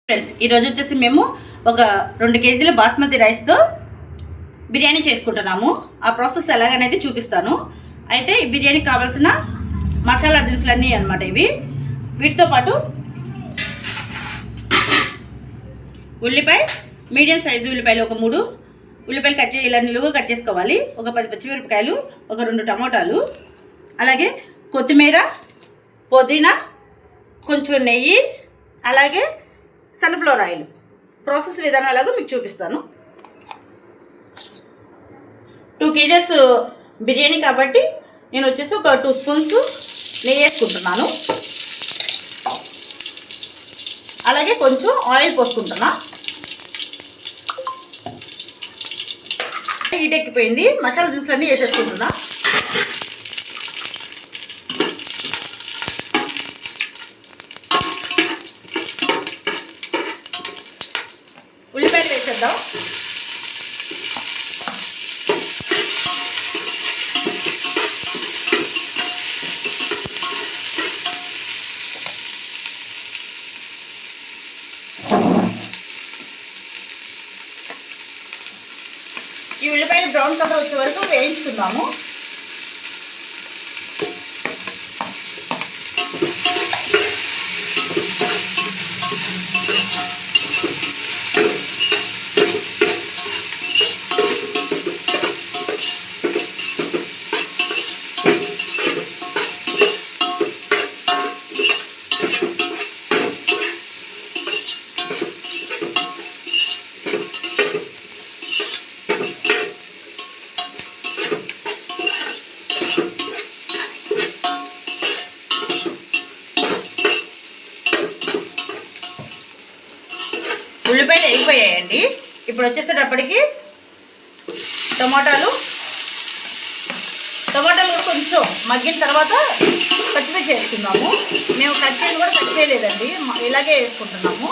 Friends ఈరోజు వచ్చేసి మేము ఒక 2 కేజీల బాస్మతి రైస్తో బిర్యానీ చేసుకుంటున్నాము. ఆ ప్రాసెస్ ఎలాగనేది చూపిస్తాను. అయితే ఈ బిర్యానీకి కావాల్సిన మసాలా దినుసులన్నీ అన్నమాట ఇవి. వీటితో పాటు ఉల్లిపాయ, మీడియం సైజు ఉల్లిపాయలు ఒక 3 ఉల్లిపాయలు ఇలా నిలువుగా కట్ చేసుకోవాలి. ఒక 10 పచ్చిమిరపకాయలు, ఒక 2 టమోటాలు, అలాగే కొత్తిమీర, పుదీనా, కొంచెం నెయ్యి, అలాగే సన్ఫ్లవర్ ఆయిల్. ప్రాసెస్ విధానం ఎలాగో మీకు చూపిస్తాను. 2 కేజెస్ బిర్యానీ కాబట్టి నేను వచ్చేసి ఒక 2 స్పూన్స్ నెయ్యి వేసుకుంటున్నాను. అలాగే కొంచెం ఆయిల్ పోసుకుంటున్నా. హీట్ ఎక్కిపోయింది. మసాలా దినుసులన్నీ వేసేసుకుంటున్నా. ఉల్లిపాయలు వేసేద్దాం. ఈ ఉల్లిపాయలు బ్రౌన్ కలర్ వచ్చే వరకు వేయించుకుందాము. ఉల్లిపాయలు వేగిపోయాయండి. ఇప్పుడు వచ్చేసేటప్పటికి టమాటాలు కొంచెం మగ్గిన తర్వాత పచ్చిమిర్చి వేసుకుందాము. మేము కట్ చేయని కూడా కట్ చేయలేదండి, ఇలాగే వేసుకుంటున్నాము.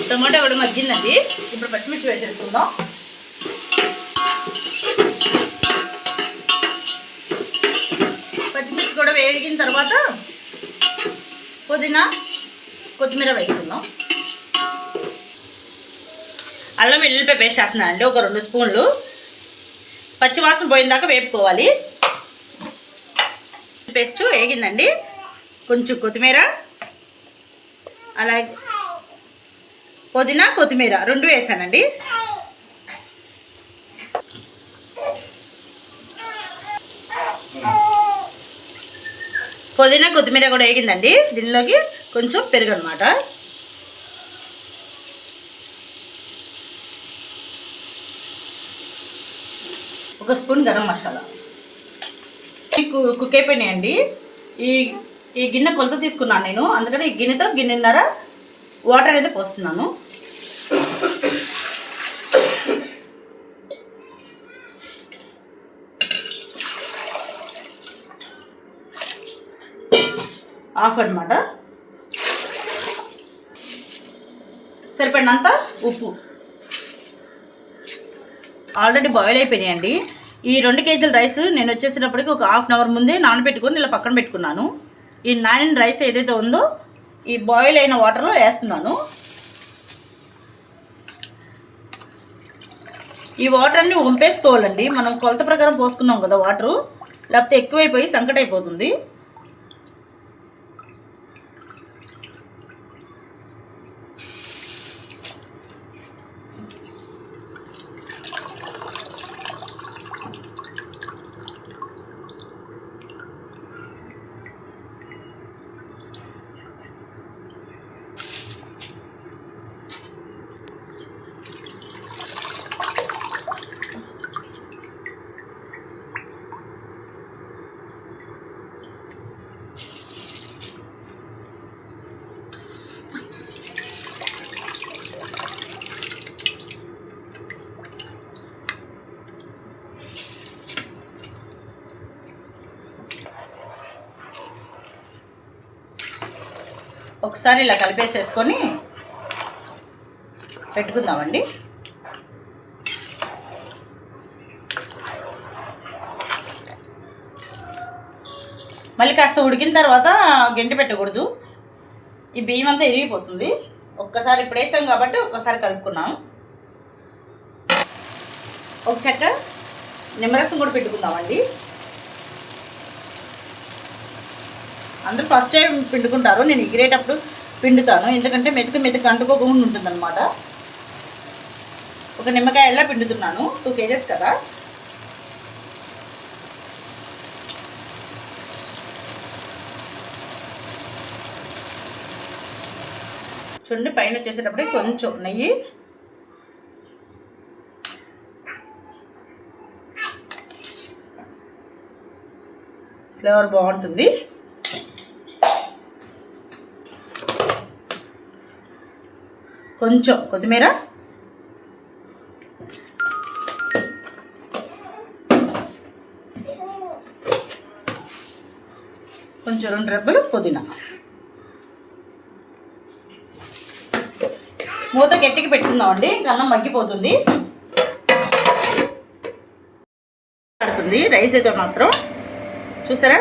టమాటా కూడా మగ్గిందండి. ఇప్పుడు పచ్చిమిర్చి వేసేసుకుందాం. పచ్చిమిర్చి కూడా వేగిన తర్వాత పుదీనా, కొత్తిమీర వేసుకుందాం. అల్లం వెల్లుల్లిపాయ పేస్ట్ వేస్తున్నానండి, ఒక 2 స్పూన్లు. పచ్చివాసన పోయిన దాకా వేపుకోవాలి. పేస్ట్ వేగిందండి. కొంచెం కొత్తిమీర, అలాగే పుదీనా, కొత్తిమీర 2 వేసానండి. పుదీనా, కొత్తిమీర కూడా వేగిందండి. దీనిలోకి కొంచెం పెరుగు అనమాట. ఒక స్పూన్ గరం మసాలా. కుక్ అయిపోయినాయండి. ఈ గిన్నె కొలత తీసుకున్నాను నేను, అందుకని ఈ గిన్నెతో గిన్నెన్నర వాటర్ అనేది పోస్తున్నాను. హాఫ్ అనమాట. సరిపడినంత ఉప్పు. ఆల్రెడీ బాయిల్ అయిపోయినాయండి. ఈ 2 కేజీల రైస్ నేను వచ్చేసేటప్పటికి ఒక హాఫ్ అన్ అవర్ ముందే నానబెట్టుకొని ఇలా పక్కన పెట్టుకున్నాను. ఈ నానిన రైస్ ఏదైతే ఉందో ఈ బాయిల్ అయిన వాటర్లో వేస్తున్నాను. ఈ వాటర్ అన్ని వంపేసుకోవాలండి. మనం కొలత ప్రకారం పోసుకున్నాం కదా వాటరు, లేకపోతే ఎక్కువైపోయి సంకట అయిపోతుంది. ఒకసారి ఇలా కలిపేసేసుకొని పెట్టుకుందామండి. మళ్ళీ కాస్త ఉడికిన తర్వాత గెంటి పెట్టకూడదు, ఈ బియ్యం అంతా ఇరిగిపోతుంది. ఒక్కసారి ఇప్పుడు వేసాం కాబట్టి ఒక్కసారి కలుపుకున్నాం. ఒక చెక్క నిమ్మరసం కూడా పెట్టుకుందామండి. అందరూ ఫస్ట్ టైం పిండుకుంటారు, నేను ఎగిరేటప్పుడు పిండుతాను, ఎందుకంటే మెతుకు అంటుకోకుండా ఉంటుందన్నమాట. ఒక నిమ్మకాయ ఎలా పిండుతున్నాను, 2 kgs కదా. చూడండి పైన వచ్చేసేటప్పుడు కొంచెం నెయ్యి, ఫ్లేవర్ బాగుంటుంది. కొంచెం కొత్తిమీర, కొంచెం 2 రెబ్బలు పుదీనా. మూత గట్టిగా పెట్టుకుందామండి, అన్నం మగ్గిపోతుంది. పడుతుంది రైస్ అయితే మాత్రం చూసారా,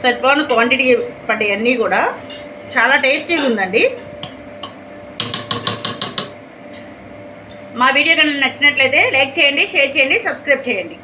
సరిపోయిన క్వాంటిటీ పడ్డాయి అన్నీ కూడా. చాలా టేస్టీగా ఉందండి. మా వీడియో కనుక నచ్చినట్లయితే లైక్ చేయండి, షేర్ చేయండి, సబ్స్క్రైబ్ చేయండి.